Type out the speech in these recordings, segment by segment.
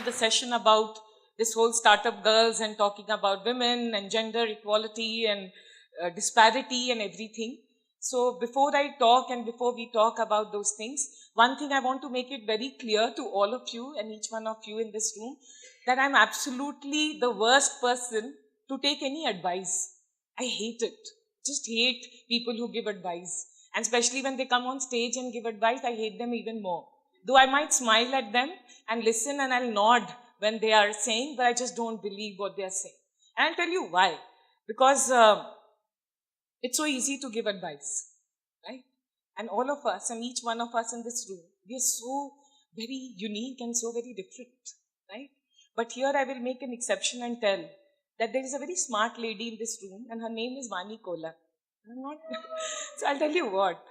the session about this whole startup girls and talking about women and gender equality and disparity and everything. So before I talk and before we talk about those things, one thing I want to make it very clear to all of you and each one of you in this room, that I'm absolutely the worst person to take any advice. I hate it. Just hate people who give advice. And especially when they come on stage and give advice, I hate them even more. Though I might smile at them and listen and I'll nod when they are saying, but I just don't believe what they are saying. And I'll tell you why. Because it's so easy to give advice, right? And all of us and each one of us in this room, we are so very unique and so very different, right? But here I will make an exception and tell that there is a very smart lady in this room and her name is Vani Kola. I'm not. So I'll tell you what,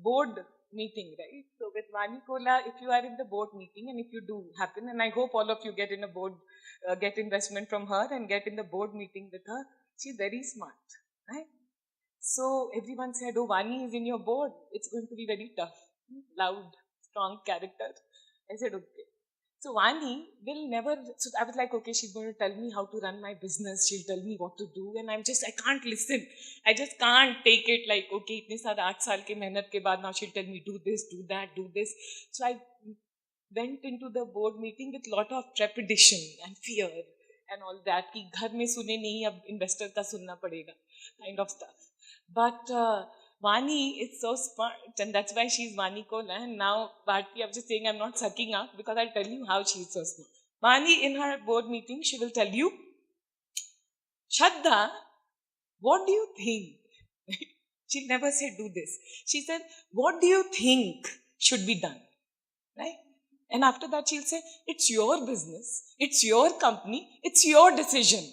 board meeting, right? So with Vani Kola, if you are in the board meeting and if you do happen, and I hope all of you get in a board, get investment from her and get in the board meeting with her, she's very smart, right? So everyone said, oh, Vani is in your board. It's going to be very tough, loud, strong character. I said, okay. So Vani will never, so I was like, okay, she's going to tell me how to run my business. She'll tell me what to do. And I can't listen. I just can't take it like, okay, itne saare 8 saal ke mehnat ke baad, now she'll tell me, do this, do that, do this. So I went into the board meeting with a lot of trepidation and fear and all that. Ki ghar mein sune nahi, ab investor ka sunna padega, kind of stuff. But Vani is so smart, and that's why she's Vani Kola. And now, Bharti, I'm just saying I'm not sucking up because I'll tell you how she's so smart. Vani, in her board meeting, she will tell you, Shraddha, what do you think? She'll never say do this. She said, what do you think should be done? Right? And after that, she'll say, it's your business, it's your company, it's your decision.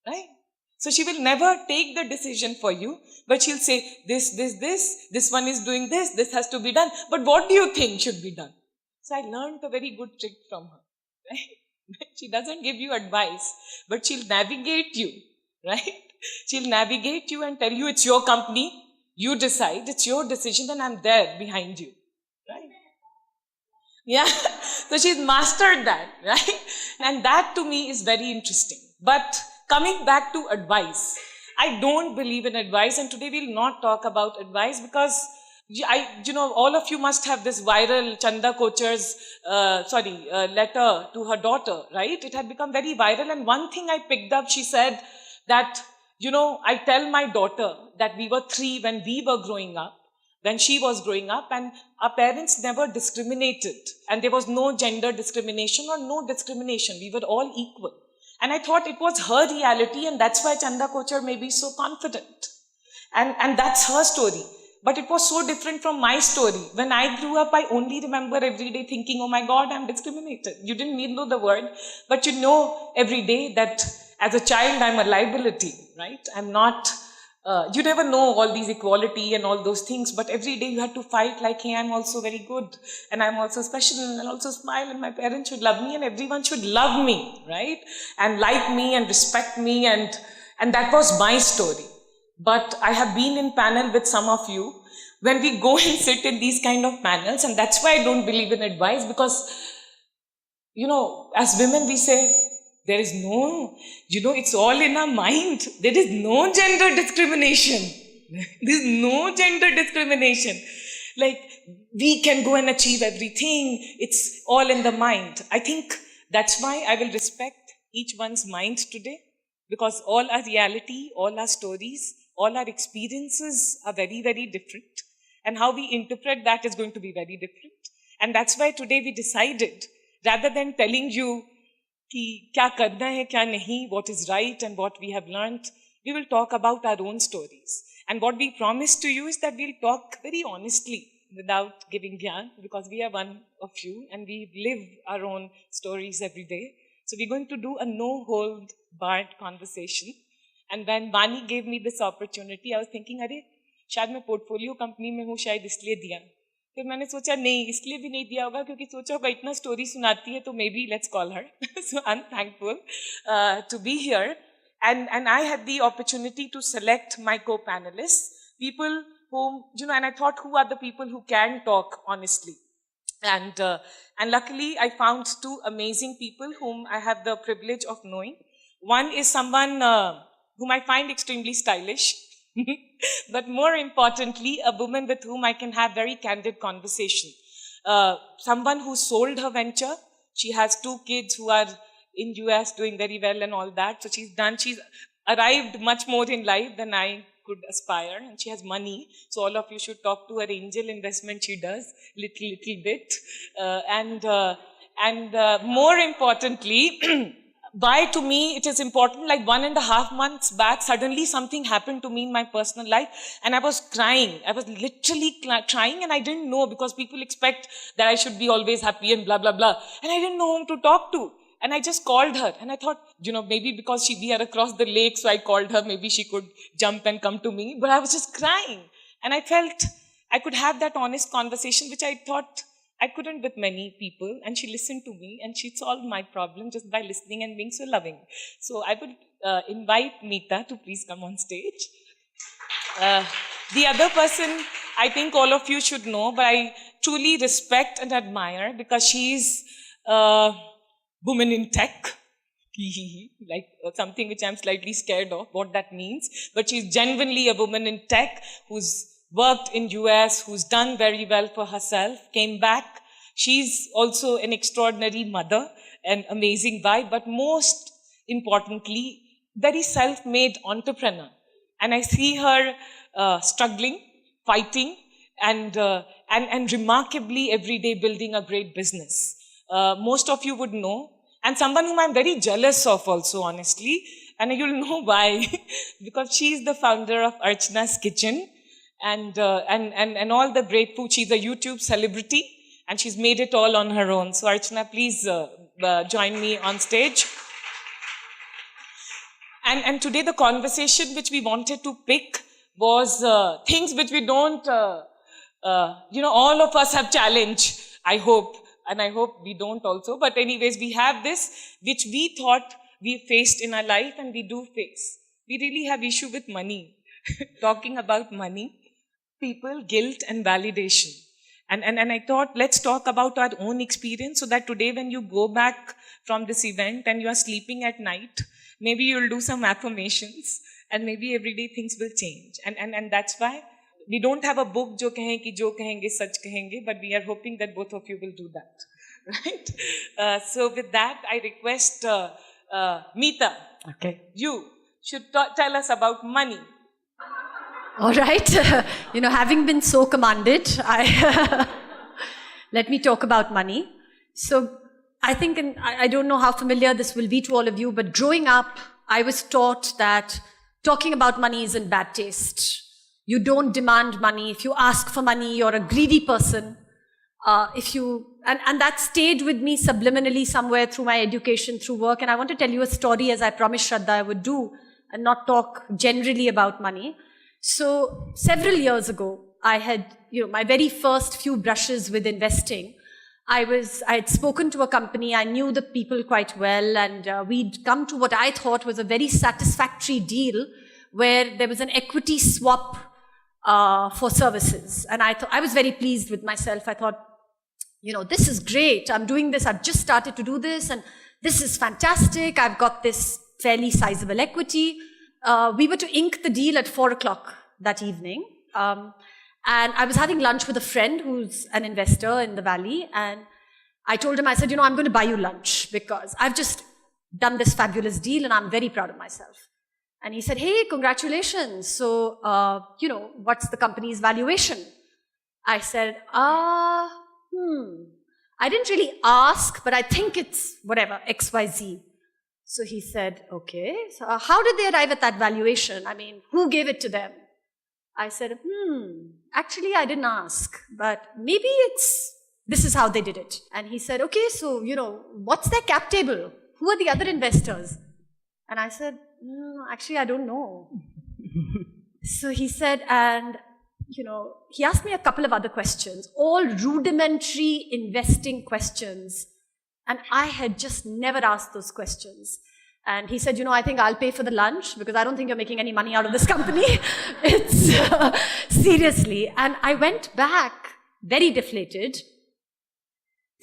Right? So she will never take the decision for you, but she'll say, this one is doing this has to be done. But what do you think should be done? So I learned a very good trick from her, right? She doesn't give you advice, but she'll navigate you, right? She'll navigate you and tell you it's your company, you decide, it's your decision, and I'm there behind you, right? Yeah, so she's mastered that, right? And that to me is very interesting. But coming back to advice, I don't believe in advice, and today we'll not talk about advice because all of you must have this viral Chanda Kocher's letter to her daughter, right? It had become very viral, and one thing I picked up, she said that, I tell my daughter that we were 3 when we were growing up, when she was growing up, and our parents never discriminated, and there was no gender discrimination or no discrimination. We were all equal. And I thought it was her reality, and that's why Chanda Kocher may be so confident. And that's her story. But it was so different from my story. When I grew up, I only remember every day thinking, oh my God, I'm discriminated. You didn't even know the word, but you know every day that as a child, I'm a liability, right? I'm not, you never know all these equality and all those things, but every day you had to fight like, hey, I'm also very good, and I'm also special, and I'll also smile, and my parents should love me, and everyone should love me, right? And like me and respect me, and that was my story. But I have been in panel with some of you, when we go and sit in these kind of panels, and that's why I don't believe in advice, because, as women we say, there is no, it's all in our mind. There is no gender discrimination. There is no gender discrimination. Like, we can go and achieve everything. It's all in the mind. I think that's why I will respect each one's mind today, because all our reality, all our stories, all our experiences are very, very different. And how we interpret that is going to be very different. And that's why today we decided, rather than telling you, ki kya karna hai, kya nahi, what is right and what we have learned, we will talk about our own stories. And what we promise to you is that we'll talk very honestly without giving gyan, because we are one of you and we live our own stories every day. So we're going to do a no-hold-barred conversation. And when Vani gave me this opportunity, I was thinking, अरे शायद मैं portfolio company में हूँ, शायद इसलिए दिया. फिर मैंने सोचा नहीं, इसलिए भी नहीं दिया होगा क्योंकि सोचा होगा इतना story सुनाती है तो maybe let's call her. So I'm thankful to be here. And I had the opportunity to select my co-panelists, people whom, and I thought, who are the people who can talk honestly? And luckily, I found two amazing people whom I have the privilege of knowing. One is someone whom I find extremely stylish, but more importantly, a woman with whom I can have very candid conversation. Someone who sold her venture. She has two kids who are in US doing very well and all that. So she's arrived much more in life than I could aspire, and she has money. So all of you should talk to her angel investment she does, little bit. More importantly, why to me it is important, like 1.5 months back, suddenly something happened to me in my personal life and I was crying. I was literally crying, and I didn't know, because people expect that I should be always happy and blah, blah, blah. And I didn't know whom to talk to. And I just called her, and I thought, maybe because we are across the lake, so I called her, maybe she could jump and come to me. But I was just crying. And I felt I could have that honest conversation, which I thought I couldn't with many people. And she listened to me, and she solved my problem just by listening and being so loving. So I would invite Meeta to please come on stage. The other person, I think all of you should know, but I truly respect and admire, because she's woman in tech, like something which I'm slightly scared of, what that means. But she's genuinely a woman in tech who's worked in US, who's done very well for herself, came back. She's also an extraordinary mother, an amazing wife, but most importantly, very self-made entrepreneur. And I see her struggling, fighting, and remarkably every day building a great business. Most of you would know, and someone whom I'm very jealous of also, honestly, and you'll know why, because she's the founder of Archana's Kitchen, and all the great food. She's a YouTube celebrity, and she's made it all on her own. So Archana, please join me on stage. And today the conversation which we wanted to pick was things which we don't, all of us have challenged, I hope. And I hope we don't also. But anyways, we have this, which we thought we faced in our life, and we do face. We really have issue with money. Talking about money, people, guilt, and validation. And I thought, let's talk about our own experience, so that today when you go back from this event and you are sleeping at night, maybe you'll do some affirmations, and maybe everyday things will change. And that's why we don't have a book jo kahenge sach kahenge, but we are hoping that both of you will do that, right? So with that, I request Meeta, okay, you should tell us about money. All right. Having been so commanded, let me talk about money. So I think, I don't know how familiar this will be to all of you, but growing up, I was taught that talking about money is in bad taste. You don't demand money. If you ask for money, you're a greedy person. And that stayed with me subliminally somewhere through my education, through work. And I want to tell you a story, as I promised Shraddha I would do, and not talk generally about money. So several years ago, I had, my very first few brushes with investing. I had spoken to a company. I knew the people quite well, and we'd come to what I thought was a very satisfactory deal, where there was an equity swap for services. And I was very pleased with myself. I thought, this is great. I'm doing this. I've just started to do this, and this is fantastic. I've got this fairly sizable equity. We were to ink the deal at 4:00 that evening. And I was having lunch with a friend who's an investor in the Valley. And I told him, I said, I'm going to buy you lunch because I've just done this fabulous deal and I'm very proud of myself. And he said, hey, congratulations. So, what's the company's valuation? I said, I didn't really ask, but I think it's whatever, XYZ. So he said, okay, so how did they arrive at that valuation? I mean, who gave it to them? I said, actually, I didn't ask, but maybe this is how they did it. And he said, okay, so, what's their cap table? Who are the other investors? And I said, actually, I don't know. So he said, and, he asked me a couple of other questions, all rudimentary investing questions. And I had just never asked those questions. And he said, I think I'll pay for the lunch because I don't think you're making any money out of this company. It's seriously. And I went back very deflated.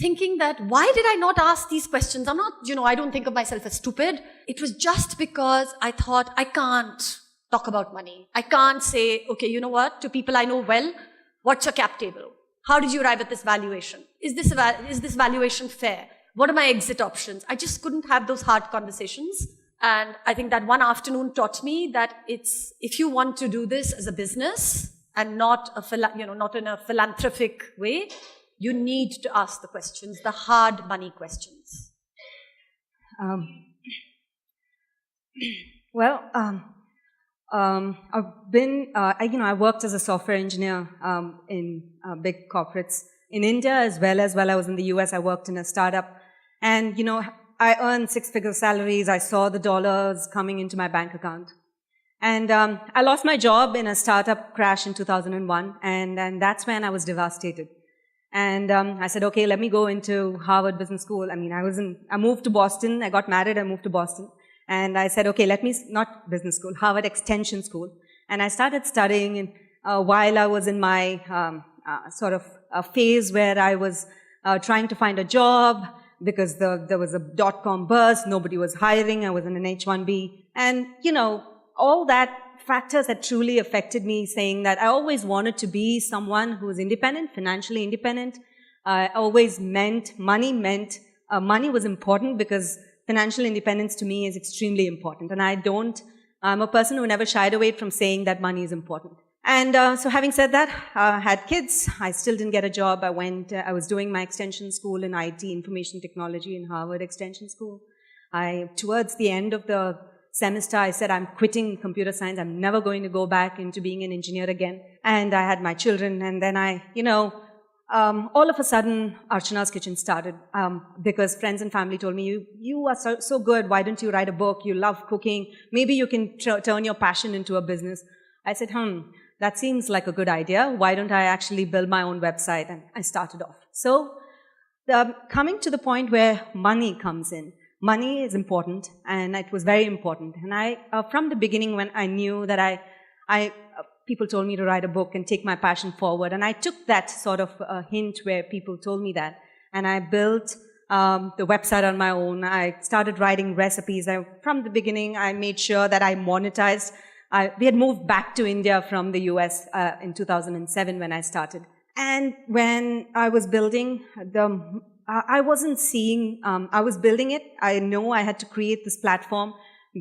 thinking that why did I not ask these questions? I'm not, I don't think of myself as stupid. It was just because I thought I can't talk about money. I can't say, okay, you know what, to people I know well, what's your cap table? How did you arrive at this valuation? Is this valuation fair? What are my exit options? I just couldn't have those hard conversations. And I think that one afternoon taught me that if you want to do this as a business and not in a philanthropic way, you need to ask the questions, the hard money questions. I worked as a software engineer in big corporates in India as well as while I was in the US. I worked in a startup, and I earned six-figure salaries. I saw the dollars coming into my bank account, and I lost my job in a startup crash in 2001, and that's when I was devastated. And I said, okay, let me go into Harvard Business School. I moved to Boston. I got married. I moved to Boston. And I said, okay, not business school, Harvard Extension School. And I started studying while I was in my sort of a phase where I was trying to find a job because there was a dot-com burst. Nobody was hiring. I was in an H-1B. And, all that factors that truly affected me, saying that I always wanted to be someone who was independent, financially independent. Always money was important because financial independence to me is extremely important. And I'm a person who never shied away from saying that money is important. And so having said that, I had kids. I still didn't get a job. I was doing my extension school in IT, information technology in Harvard Extension School. Towards the end of the semester, I said, I'm quitting computer science. I'm never going to go back into being an engineer again. And I had my children. And then all of a sudden, Archana's Kitchen started because friends and family told me, you are so good. Why don't you write a book? You love cooking. Maybe you can turn your passion into a business. I said, that seems like a good idea. Why don't I actually build my own website? And I started off. So coming to the point where money comes in. Money is important, and it was very important. And from the beginning, when I knew that people told me to write a book and take my passion forward. And I took that sort of hint where people told me that. And I built the website on my own. I started writing recipes. From the beginning, I made sure that I monetized. We had moved back to India from the US in 2007 when I started. And when I was building I wasn't seeing, I was building it. I know I had to create this platform,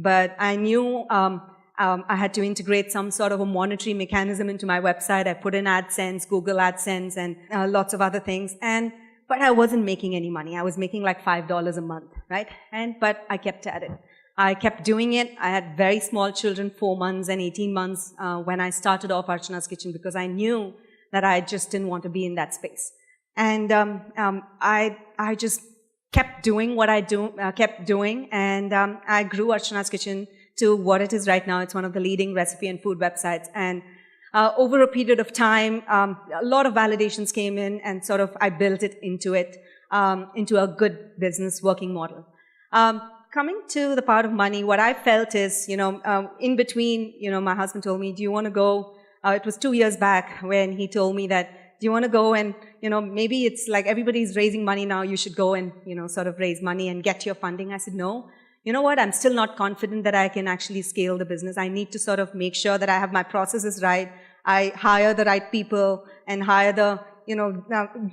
but I knew I had to integrate some sort of a monetary mechanism into my website. I put in AdSense, Google AdSense, and lots of other things. But I wasn't making any money. I was making like $5 a month, right? But I kept at it. I kept doing it. I had very small children, 4 months and 18 months, when I started off Archana's Kitchen, because I knew that I just didn't want to be in that space. And I just kept doing what I kept doing, and I grew Archana's Kitchen to what it is right now. It's one of the leading recipe and food websites. And over a period of time, a lot of validations came in, and sort of I built it into a good business working model. Coming to the part of money, what I felt is, in between, my husband told me, do you want to go? It was 2 years back when he told me that, do you want to go and, maybe it's like everybody's raising money now, you should go and, sort of raise money and get your funding. I said, no. You know what? I'm still not confident that I can actually scale the business. I need to sort of make sure that I have my processes right. I hire the right people and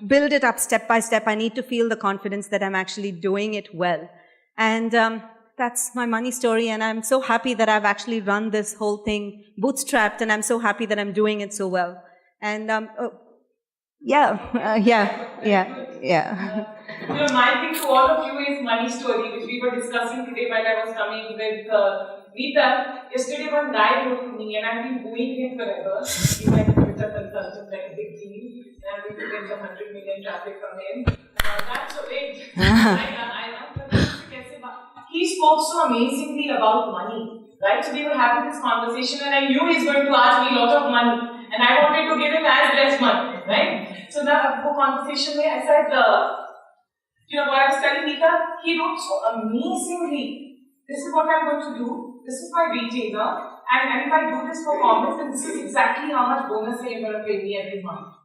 build it up step by step. I need to feel the confidence that I'm actually doing it well. And that's my money story. And I'm so happy that I've actually run this whole thing bootstrapped, and I'm so happy that I'm doing it so well. And yeah. My thing to all of you is money story, which we were discussing today while I was coming with Neeta. Yesterday one guy wrote to me, and I've been wooing him forever. He's like a Twitter consultant, like a big deal, and I've been getting some 100 million traffic from him. That's so big. He spoke so amazingly about money, right? So we were having this conversation, and I knew he's going to ask me a lot of money. And I wanted to give him as less money, right? So the whole conversation I said, what I was telling Neeta, he wrote so amazingly, this is what I'm going to do, this is my retainer, and if I do this performance, then this is exactly how much bonus you're going to pay me every month.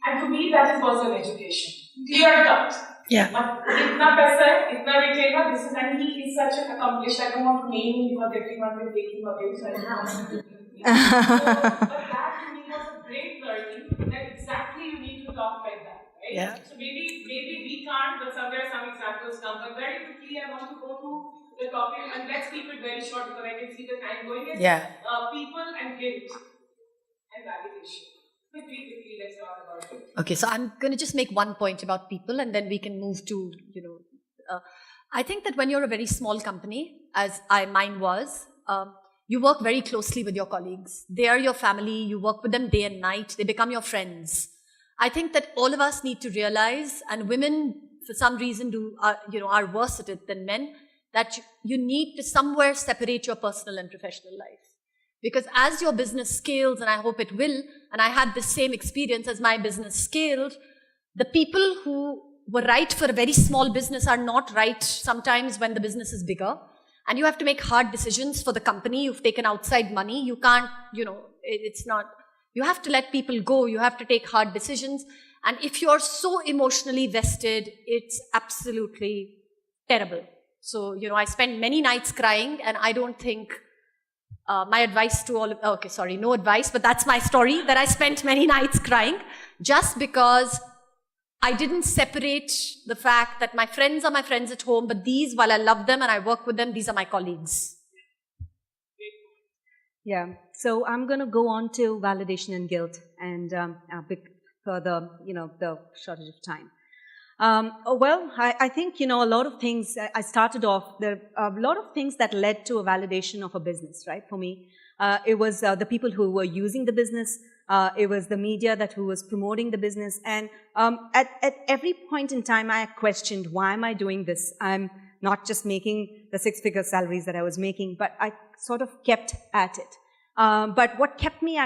And to me, that is also an education. Clear cut. Yeah. Itna paisa hai, itna bechega, this is, and he is such an accomplished. I don't want to name him because everyone will take him away. So I don't want to do but that to me was a great learning that exactly you need to talk like that, right? Yeah. So maybe we can't, but somewhere some examples come. But very quickly, I want to go to the topic, and let's keep it very short because I can see the time going. Yeah. People and guilt and validation. Quickly, let's talk about it. Okay, so I'm going to just make one point about people and then we can move to, I think that when you're a very small company, as mine was, you work very closely with your colleagues. They are your family, you work with them day and night, they become your friends. I think that all of us need to realize, and women for some reason are worse at it than men, that you need to somewhere separate your personal and professional life. Because as your business scales, and I hope it will, and I had the same experience as my business scaled, the people who were right for a very small business are not right sometimes when the business is bigger. And you have to make hard decisions for the company. You've taken outside money. You can't, it's not, you have to let people go. You have to take hard decisions. And if you're so emotionally vested, it's absolutely terrible. So, I spent many nights crying, and I don't think my advice to all of, no advice, but that's my story, that I spent many nights crying just because I didn't separate the fact that my friends are my friends at home, but these, while I love them and I work with them, these are my colleagues. Yeah. So I'm going to go on to validation and guilt and for the shortage of time. I think, a lot of things, I started off, there are a lot of things that led to a validation of a business, right, for me. It was the people who were using the business. It was the media who was promoting the business. And at every point in time, I questioned, why am I doing this? I'm not just making the six-figure salaries that I was making, but I sort of kept at it. But what kept me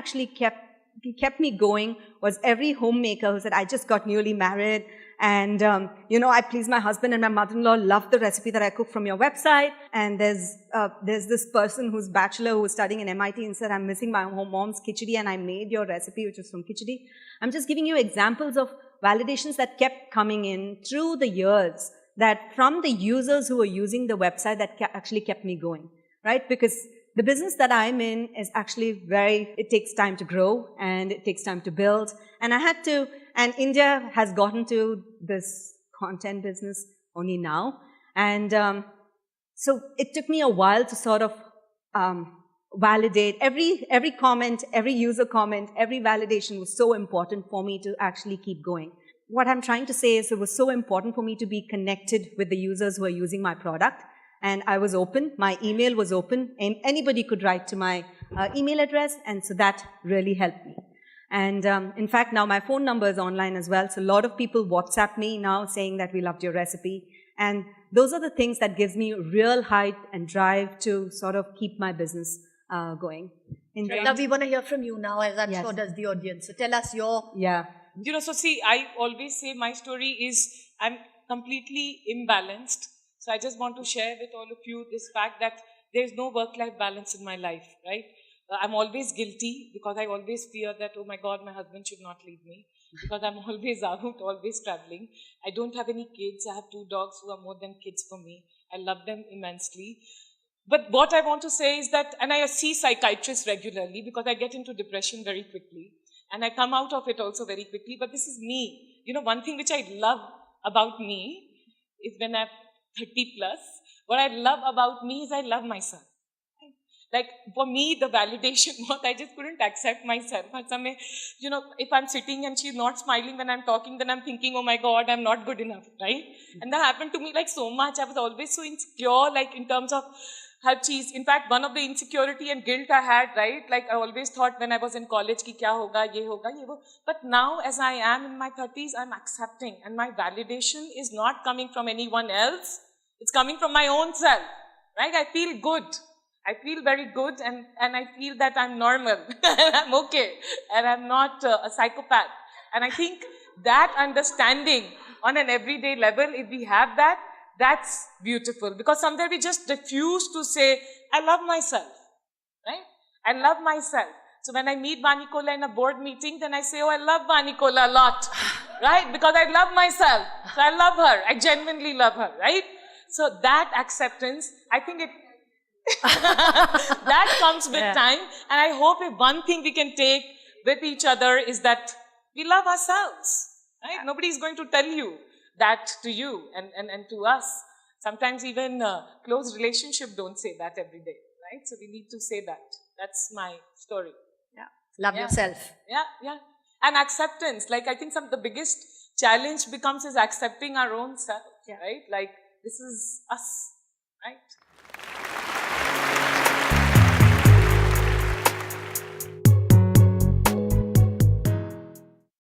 going was every homemaker who said, I just got newly married, and, I please my husband, and my mother-in-law loved the recipe that I cook from your website. And there's this person who's bachelor who was studying in MIT and said, I'm missing my mom's khichdi, and I made your recipe, which is from khichdi. I'm just giving you examples of validations that kept coming in through the years, that from the users who were using the website, that actually kept me going, right? Because the business that I'm in is actually it takes time to grow and it takes time to build. And and India has gotten to this content business only now. And so it took me a while to sort of validate every comment, every user comment, every validation was so important for me to actually keep going. What I'm trying to say is it was so important for me to be connected with the users who are using my product. And I was open, my email was open, and anybody could write to my email address, and so that really helped me. And in fact, now my phone number is online as well, so a lot of people WhatsApp me now saying that we loved your recipe. And those are the things that gives me real height and drive to sort of keep my business going. Now we want to hear from you now, as I'm sure does the audience. So tell us your... Yeah. So see, I always say my story is I'm completely imbalanced. So I just want to share with all of you this fact that there is no work-life balance in my life, right? I'm always guilty because I always fear that, oh my God, my husband should not leave me because I'm always out, always traveling. I don't have any kids. I have 2 dogs who are more than kids for me. I love them immensely. But what I want to say is that, and I see psychiatrists regularly because I get into depression very quickly and I come out of it also very quickly. But this is me. One thing which I love about me is when I'm 30 plus, what I love about me is I love myself. Like for me, the validation was I just couldn't accept myself. If I'm sitting and she's not smiling when I'm talking, then I'm thinking, oh my God, I'm not good enough, right? And that happened to me like so much. I was always so insecure, like in terms of her cheese. In fact, one of the insecurity and guilt I had, right? Like I always thought when I was in college, ki kya hoga, ye hoga, ye hoga. But now as I am in my 30s, I'm accepting. And my validation is not coming from anyone else. It's coming from my own self, right? I feel good. I feel very good and I feel that I'm normal and I'm okay and I'm not a psychopath. And I think that understanding on an everyday level, if we have that, that's beautiful. Because somewhere we just refuse to say, I love myself, right? I love myself. So when I meet Vani Kola in a board meeting, then I say, oh, I love Vani Kola a lot, right? Because I love myself. So I love her. I genuinely love her, right? So that acceptance, I think that comes with time. And I hope if one thing we can take with each other is that we love ourselves, right? Nobody's going to tell you that to you and to us. Sometimes even close relationship don't say that every day, right? So we need to say that. That's my story. Yeah. Love yourself. Yeah. And acceptance. Like, I think the biggest challenge becomes is accepting our own self, right? Like, this is us, right?